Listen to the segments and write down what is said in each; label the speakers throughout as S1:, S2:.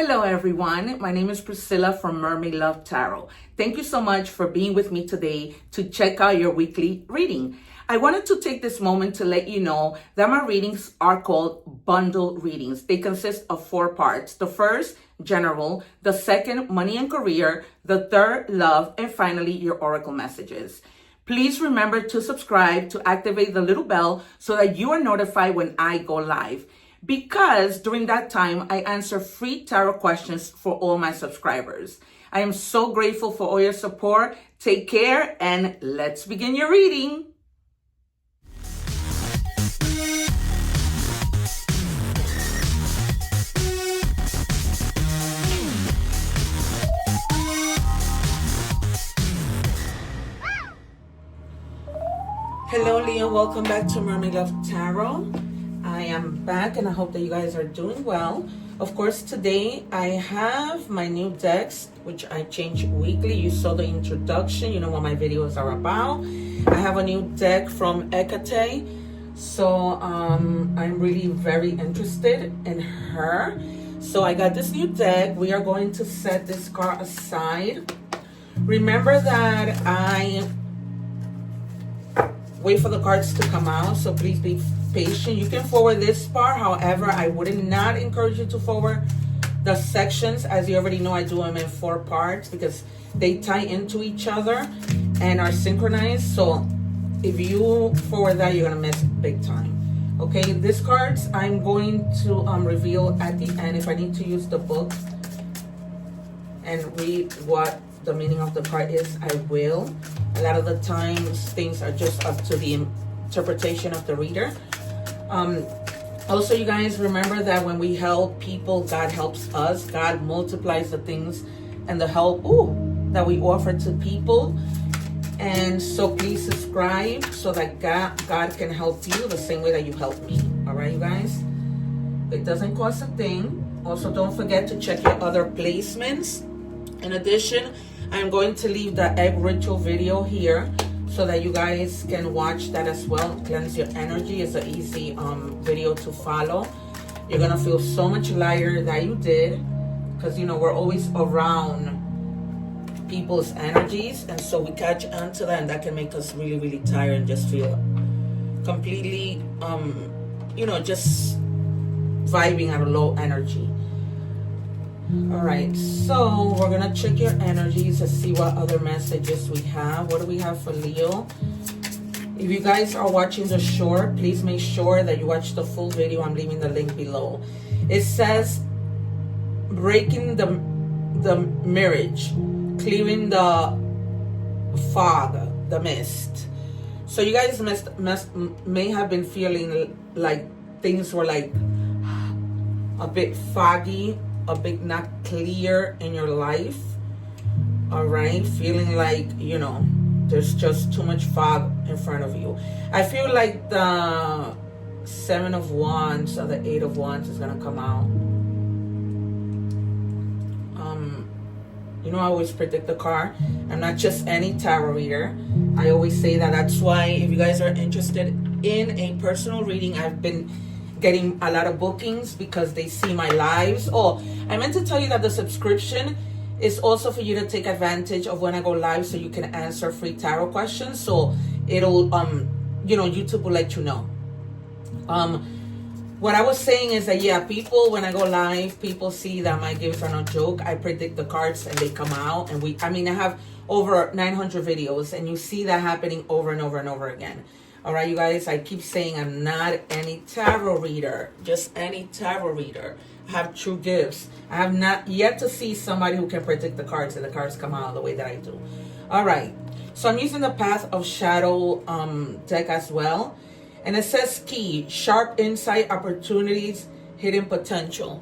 S1: Hello everyone, my name is Priscilla from Mermaid Love Tarot. Thank you so much for being with me today to check out your weekly reading. I wanted to take this moment to let you know that my readings are called bundle readings. They consist of 4 parts. The first, general. The second, money and career. The third, love. And finally, your oracle messages. Please remember to subscribe, to activate the little bell so that you are notified when I go live. Because during that time, I answer free tarot questions for all my subscribers. I am so grateful for all your support. Take care and let's begin your reading. Hello Leo, welcome back to Mermaid Love Tarot. I am back and I hope that you guys are doing well. Of course, today I have my new decks, which I change weekly. You saw the introduction, you know what my videos are about. I have a new deck from Hecate. So I'm really very interested in her. So I got this new deck. We are going to set this card aside. Remember that I wait for the cards to come out, so please be patient. You can forward this part, however, I would not encourage you to forward the sections. As you already know, I do them in 4 parts because they tie into each other and are synchronized. So if you forward that, you're gonna miss big time. Okay, these cards I'm going to reveal at the end. If I need to use the book and read what the meaning of the card is, I will. A lot of the times things are just up to the interpretation of the reader. Also, you guys remember that when we help people, God helps us. God multiplies the things and the help that we offer to people. And so please subscribe so that God can help you the same way that you help me. All right, you guys? It doesn't cost a thing. Also, don't forget to check your other placements. In addition, I'm going to leave the egg ritual video here so that you guys can watch that as well. Cleanse your energy. It's an easy video to follow. You're gonna feel so much lighter that you did, because you know we're always around people's energies, and so we catch onto that, and that can make us really, really tired and just feel completely just vibing at a low energy. All right, so we're gonna check your energies to see what other messages we have. What do we have for Leo? If you guys are watching the short, please make sure that you watch the full video. I'm leaving the link below. It says breaking the mirage, clearing the fog, the mist. So you guys may have been feeling like things were like a bit foggy, a bit not clear in your life. All right, feeling like there's just too much fog in front of you. I feel like the 7 of Wands or the 8 of Wands is gonna come out. I always predict the card. I'm not just any tarot reader. I always say that. That's why if you guys are interested in a personal reading, I've been getting a lot of bookings because they see my lives. Oh, I meant to tell you that the subscription is also for you to take advantage of when I go live, so you can answer free tarot questions. So it'll YouTube will let you know. What I was saying is that people, when I go live, people see that my gifts are no joke. I predict the cards and they come out, and I have over 900 videos, and you see that happening over and over and over again. All right, you guys, I keep saying I'm not any tarot reader, just any tarot reader. I have true gifts. I have not yet to see somebody who can predict the cards and the cards come out the way that I do. All right, so I'm using the Path of Shadow deck as well. And it says key, sharp insight, opportunities, hidden potential.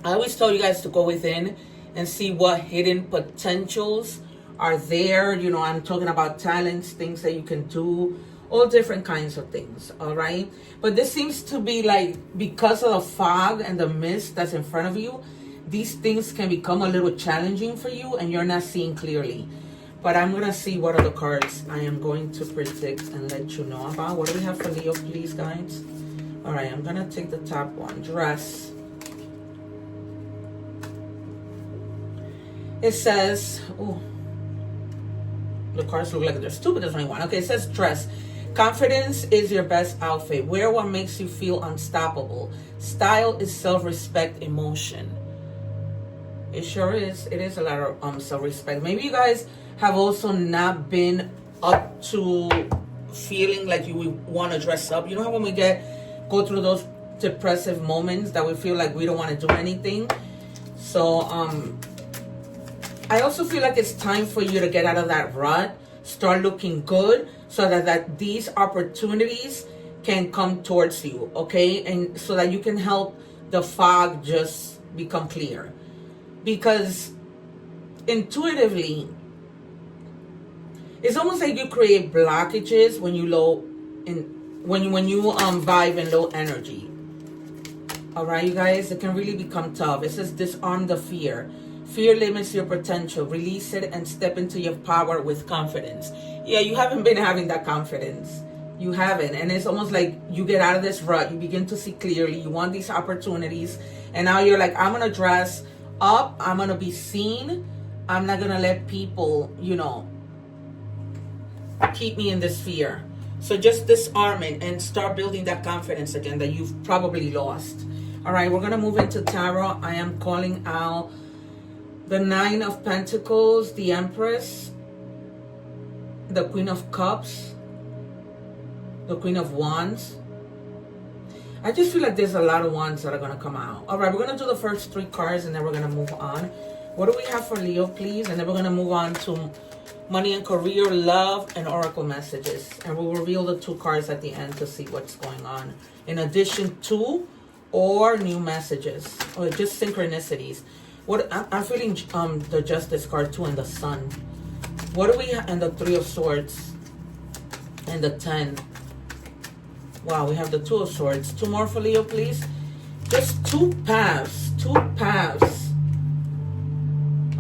S1: I always tell you guys to go within and see what hidden potentials are there. I'm talking about talents, things that you can do, all different kinds of things. All right, but this seems to be like, because of the fog and the mist that's in front of you, these things can become a little challenging for you and you're not seeing clearly. But I'm gonna see what other cards I am going to predict and let you know about. What do we have for Leo, please, guys? All right, I'm gonna take the top one, dress. It says, oh, the cards look like they're stupid. There's only one. Okay, it says dress. Confidence is your best outfit. Wear what makes you feel unstoppable. Style is self-respect, emotion. It sure is. It is a lot of self-respect. Maybe you guys have also not been up to feeling like you want to dress up. You know how when we go through those depressive moments that we feel like we don't want to do anything? So I also feel like it's time for you to get out of that rut, start looking good, so that these opportunities can come towards you, okay? And so that you can help the fog just become clear. Because intuitively, it's almost like you create blockages when you vibe in low energy. All right, you guys, it can really become tough. It says disarm the fear. Fear limits your potential. Release it and step into your power with confidence. Yeah, you haven't been having that confidence. You haven't. And it's almost like you get out of this rut. You begin to see clearly. You want these opportunities. And now you're like, I'm going to dress up. I'm going to be seen. I'm not going to let people, keep me in this fear. So just disarm it and start building that confidence again that you've probably lost. All right, we're going to move into tarot. I am calling out the Nine of Pentacles, the Empress, the Queen of Cups, the Queen of Wands. I just feel like there's a lot of wands that are going to come out. All right, we're going to do the first 3 cards and then we're going to move on. What do we have for Leo, please? And then we're going to move on to money and career, love, and oracle messages. And we'll reveal the 2 cards at the end to see what's going on. In addition to or new messages or just synchronicities. What I'm feeling the Justice card too and the Sun. What do we have? And the 3 of Swords and the 10. Wow, we have the 2 of Swords. 2 more for Leo, please. Just 2 paths. 2 paths.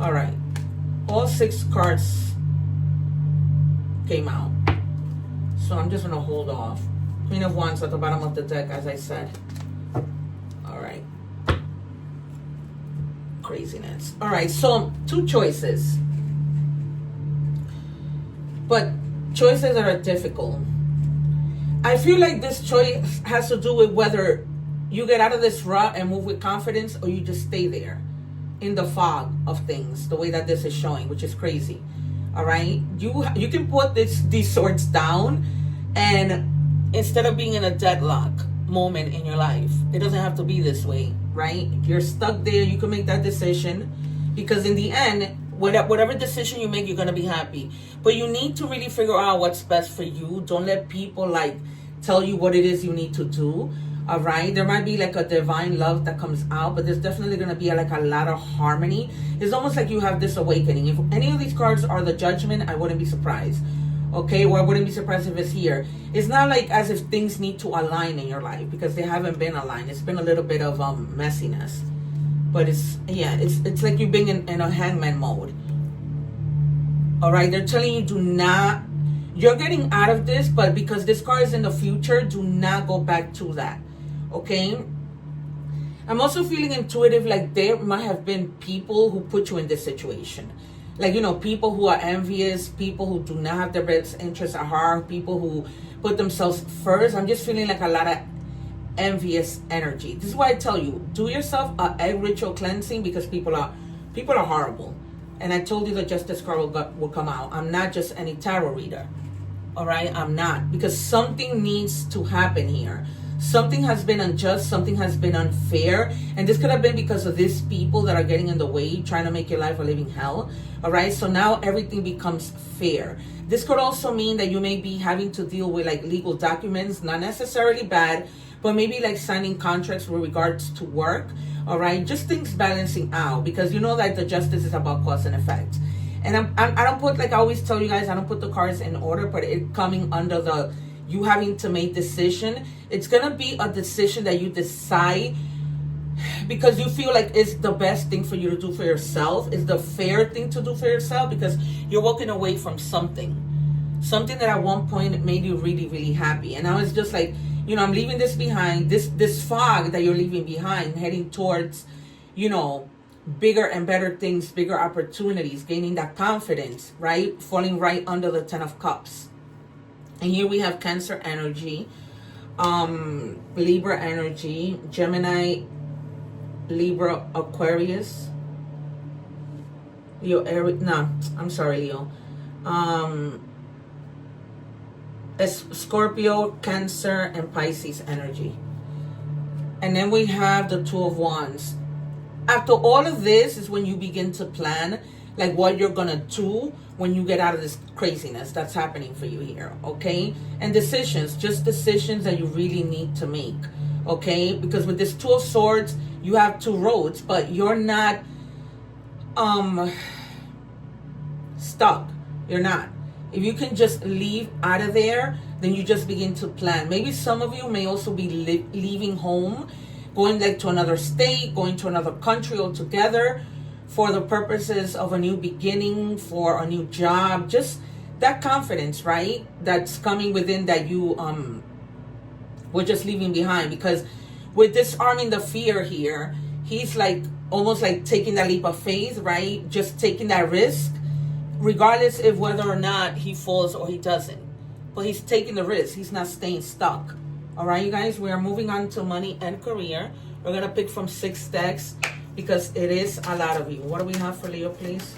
S1: All right. All 6 cards came out. So I'm just going to hold off. Queen of Wands at the bottom of the deck, as I said. All right. Craziness. All right, so 2 choices. But choices that are difficult. I feel like this choice has to do with whether you get out of this rut and move with confidence or you just stay there in the fog of things, the way that this is showing, which is crazy. All right, you can put these swords down, and instead of being in a deadlock moment in your life, it doesn't have to be this way, right? If you're stuck there, you can make that decision, because in the end, whatever decision you make, you're going to be happy. But you need to really figure out what's best for you. Don't let people tell you what it is you need to do. All right, there might be a divine love that comes out, but there's definitely going to be a lot of harmony. It's almost like you have this awakening. If any of these cards are the Judgment, I wouldn't be surprised. Okay, or I wouldn't be surprised if it's here. It's not like as if things need to align in your life, because they haven't been aligned. It's been a little bit of messiness, but it's like you've been in a hangman mode. All right, they're telling you you're getting out of this, but because this card is in the future, do not go back to that. Okay, I'm also feeling intuitive, like there might have been people who put you in this situation. People who are envious, people who do not have their best interests at heart, people who put themselves first. I'm just feeling like a lot of envious energy. This is why I tell you, do yourself an egg ritual cleansing, because people are horrible. And I told you the Justice card will come out. I'm not just any tarot reader. All right, I'm not, because something needs to happen here. Something has been unjust, something has been unfair, and this could have been because of these people that are getting in the way, trying to make your life a living hell. All right, so now everything becomes fair. This could also mean that you may be having to deal with legal documents, not necessarily bad, but maybe signing contracts with regards to work. All right, just things balancing out, because that the Justice is about cause and effect. And I don't put, I always tell you guys, I don't put the cards in order, but it coming under you having to make decision. It's gonna be a decision that you decide because you feel like it's the best thing for you to do for yourself. It's the fair thing to do for yourself, because you're walking away from something that at one point made you really, really happy. And now it's just I'm leaving this behind, this fog that you're leaving behind, heading towards, bigger and better things, bigger opportunities, gaining that confidence, right? Falling right under the 10 of Cups. And here we have Cancer energy, Libra energy, Gemini, Libra, Aquarius, Leo, Aries, no, I'm sorry, Leo. Scorpio, Cancer, and Pisces energy. And then we have the Two of Wands. After all of this is when you begin to plan like what you're gonna do when you get out of this craziness that's happening for you here, okay? And decisions, just decisions that you really need to make, okay? Because with this Two of Swords, you have two roads, but you're not stuck. You're not. If you can just leave out of there, then you just begin to plan. Maybe some of you may also be leaving home, going like to another state, going to another country altogether for the purposes of a new beginning, for a new job. Just that confidence, right? That's coming within that you were just leaving behind. Because with disarming the fear here, he's like almost like taking that leap of faith, right? Just taking that risk, regardless of whether or not he falls or he doesn't. But he's taking the risk. He's not staying stuck. All right, you guys, we are moving on to money and career. We're going to pick from 6 decks because it is a lot of you. What do we have for Leo, please?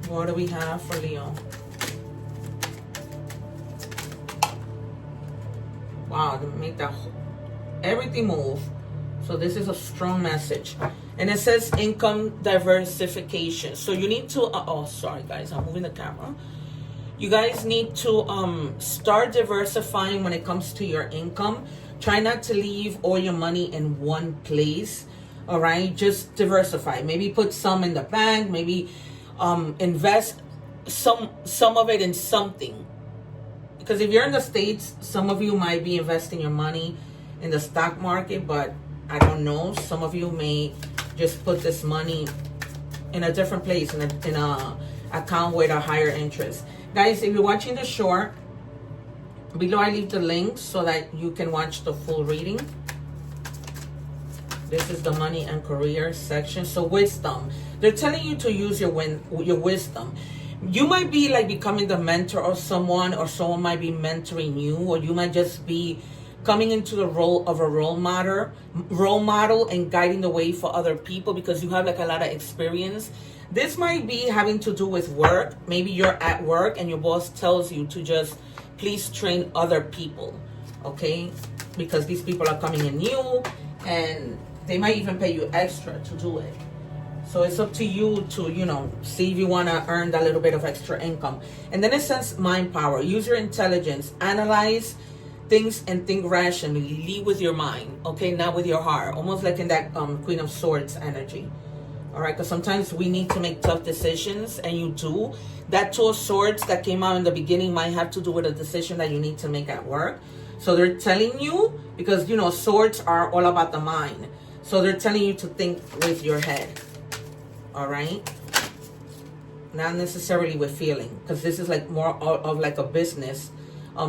S1: What do we have for Leo? Wow, to make that everything move. So this is a strong message. And it says income diversification. So you need to, oh, sorry guys, I'm moving the camera. You guys need to start diversifying when it comes to your income. Try not to leave all your money in one place. All right, just diversify. Maybe put some in the bank. Maybe invest some of it in something. Because if you're in the States, some of you might be investing your money in the stock market, but I don't know. Some of you may just put this money in a different place, in a account with a higher interest. Guys, if you're watching the short, below I leave the link so that you can watch the full reading. This is the money and career section. So wisdom. They're telling you to use your wisdom. You might be like becoming the mentor of someone, or someone might be mentoring you, or you might just be coming into the role of a role model and guiding the way for other people because you have like a lot of experience. This might be having to do with work. Maybe you're at work and your boss tells you to just please train other people, okay? Because these people are coming in new and they might even pay you extra to do it. So it's up to you to, you know, see if you want to earn that little bit of extra income. And then it says mind power. Use your intelligence. Analyze things and think rationally. Lead with your mind, okay, not with your heart. Almost like in that Queen of Swords energy. All right, because sometimes we need to make tough decisions, and you do. That Two of Swords that came out in the beginning might have to do with a decision that you need to make at work. So they're telling you, because, you know, swords are all about the mind. So they're telling you to think with your head. All right? Not necessarily with feeling, because this is like more of like a business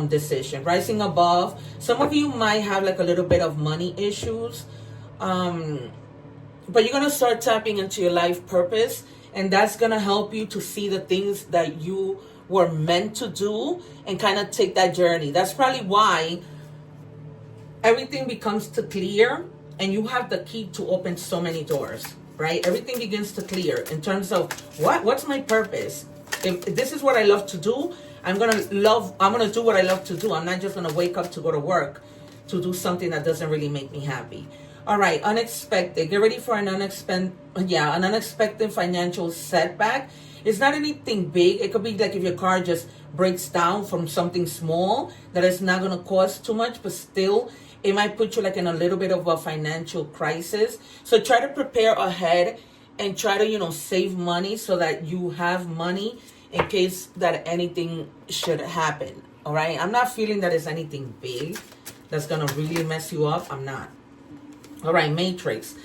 S1: decision. Rising above. Some of you might have like a little bit of money issues. But you're going to start tapping into your life purpose. And that's going to help you to see the things that you were meant to do and kind of take that journey. That's probably why everything becomes to clear. And you have the key to open so many doors, right? Everything begins to clear in terms of what's my purpose? If this is what I love to do, I'm going to do what I love to do. I'm not just going to wake up to go to work to do something that doesn't really make me happy. All right, unexpected. Get ready for an unexpected financial setback. It's not anything big. It could be like if your car just breaks down from something small that is not going to cost too much, but still it might put you like in a little bit of a financial crisis. So try to prepare ahead and try to, you know, save money so that you have money in case that anything should happen. All right, I'm not feeling that it's anything big that's going to really mess you up. I'm not. All right, matrix.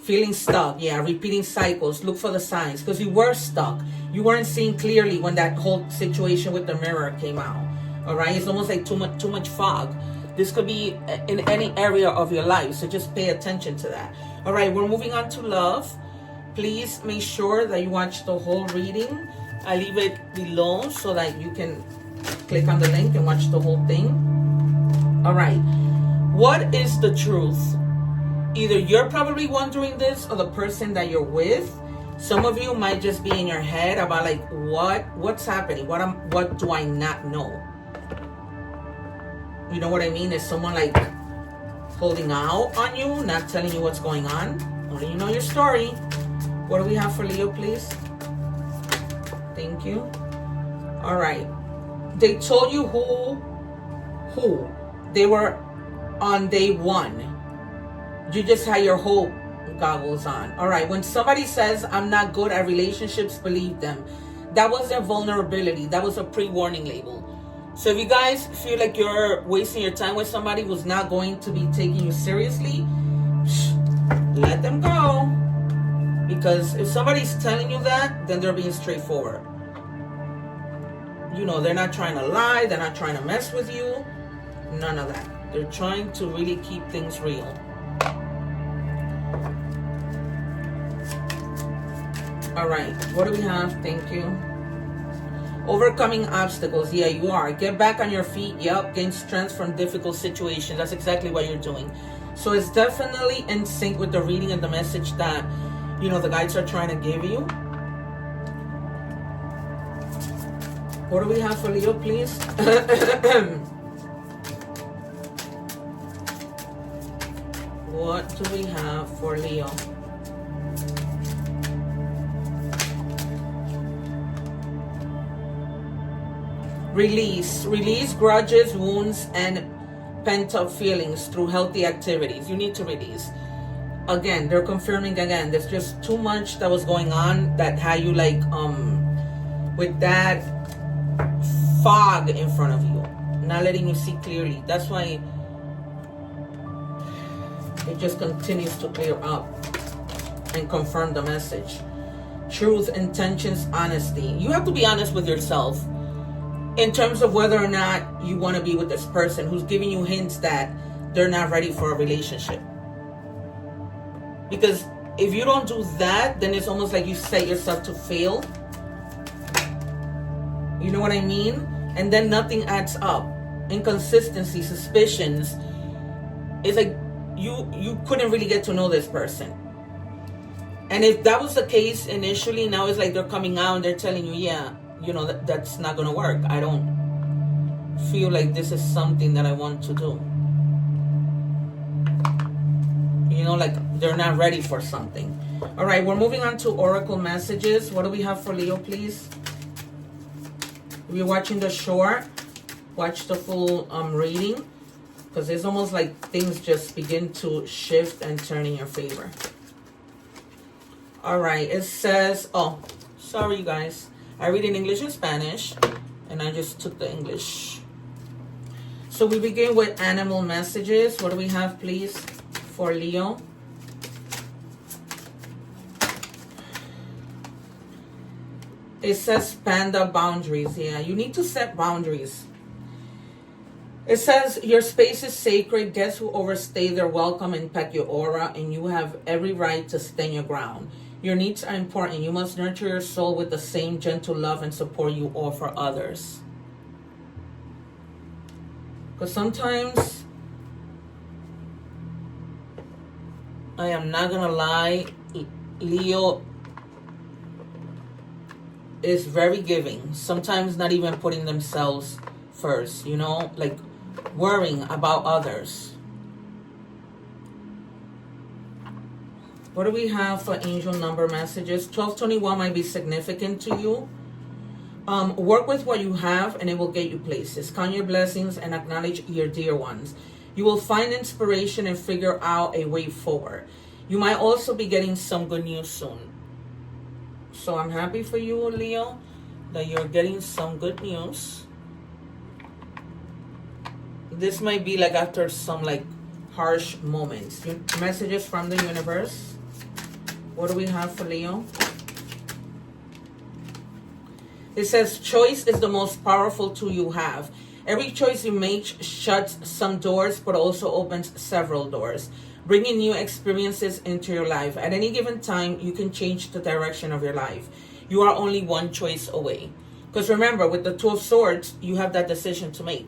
S1: Feeling stuck. Yeah, repeating cycles. Look for the signs because you were stuck. You weren't seeing clearly when that whole situation with the mirror came out. All right, it's almost like too much fog. This could be in any area of your life, so just pay attention to that. All right, we're moving on to love. Please make sure that you watch the whole reading. I leave it below so that you can click on the link and watch the whole thing. All right, what is the truth? Either you're probably wondering this, or the person that you're with. Some of you might just be in your head about like, what's happening? What do I not know? You know what I mean? Is someone like holding out on you, not telling you what's going on? Only you know your story. What do we have for Leo, please? Thank you. All right. They told you who they were on day one. You just had your hope goggles on. All right. When somebody says, I'm not good at relationships, believe them. That was their vulnerability. That was a pre-warning label. So if you guys feel like you're wasting your time with somebody who's not going to be taking you seriously, let them go. Because if somebody's telling you that, then they're being straightforward. You know, they're not trying to lie. They're not trying to mess with you. None of that. They're trying to really keep things real. All right, what do we have? Thank you. Overcoming obstacles. Yeah, you are. Get back on your feet. Yep, gain strength from difficult situations. That's exactly what you're doing. So it's definitely in sync with the reading and the message that, you know, the guides are trying to give you. What do we have for Leo, please? What do we have for Leo? Release grudges, wounds, and pent-up feelings through healthy activities. You need to release. Again, they're confirming again, there's just too much that was going on that had you like with that fog in front of you, not letting you see clearly. That's why it just continues to clear up and confirm the message. Truth, intentions, honesty. You have to be honest with yourself in terms of whether or not you want to be with this person who's giving you hints that they're not ready for a relationship. Because if you don't do that, then it's almost like you set yourself to fail. You know what I mean? And then nothing adds up. Inconsistency, suspicions. It's like you couldn't really get to know this person. And if that was the case initially, now it's like they're coming out and they're telling you, yeah, you know, that's not going to work. I don't feel like this is something that I want to do. You know, like they're not ready for something. All right, we're moving on to oracle messages. What do we have for Leo, please? If you're watching the short, watch the full reading, because it's almost like things just begin to shift and turn in your favor. All right, it says, oh, sorry, you guys. I read in English and Spanish, and I just took the English. So we begin with animal messages. What do we have, please, for Leo? It says panda boundaries. Yeah, you need to set boundaries. It says your space is sacred. Guests who overstay their welcome impact your aura, and you have every right to stand your ground. Your needs are important. You must nurture your soul with the same gentle love and support you offer others. Because sometimes, I am not going to lie, Leo is very giving. Sometimes not even putting themselves first, you know, like worrying about others. What do we have for angel number messages? 1221 might be significant to you. Work with what you have and it will get you places. Count your blessings and acknowledge your dear ones. You will find inspiration and figure out a way forward. You might also be getting some good news soon. So I'm happy for you, Leo, that you're getting some good news. This might be like after some like harsh moments. Messages from the universe. What do we have for Leo? It says choice is the most powerful tool you have. Every choice you make shuts some doors, but also opens several doors, bringing new experiences into your life. At any given time, you can change the direction of your life. You are only one choice away. Because remember, with the Two of Swords, you have that decision to make.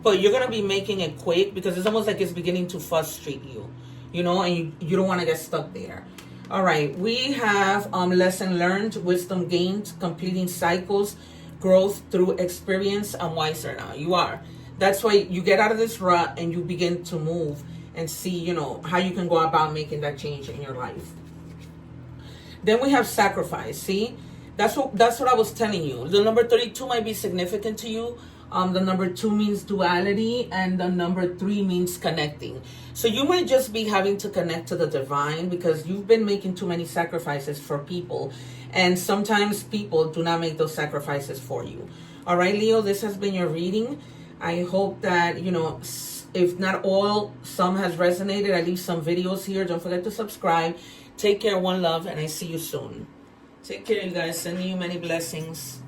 S1: But you're going to be making it quick because it's almost like it's beginning to frustrate you, you know, and you don't want to get stuck there. All right, we have lesson learned, wisdom gained, completing cycles, growth through experience. I'm wiser now. You are. That's why you get out of this rut and you begin to move and see, you know, how you can go about making that change in your life. Then we have sacrifice. See, that's what I was telling you. The number 32 might be significant to you. The number 2 means duality, and the number 3 means connecting. So you might just be having to connect to the divine because you've been making too many sacrifices for people. And sometimes people do not make those sacrifices for you. All right, Leo, this has been your reading. I hope that, you know, if not all, some has resonated. I leave some videos here. Don't forget to subscribe. Take care, one love, and I see you soon. Take care, you guys. Sending you many blessings.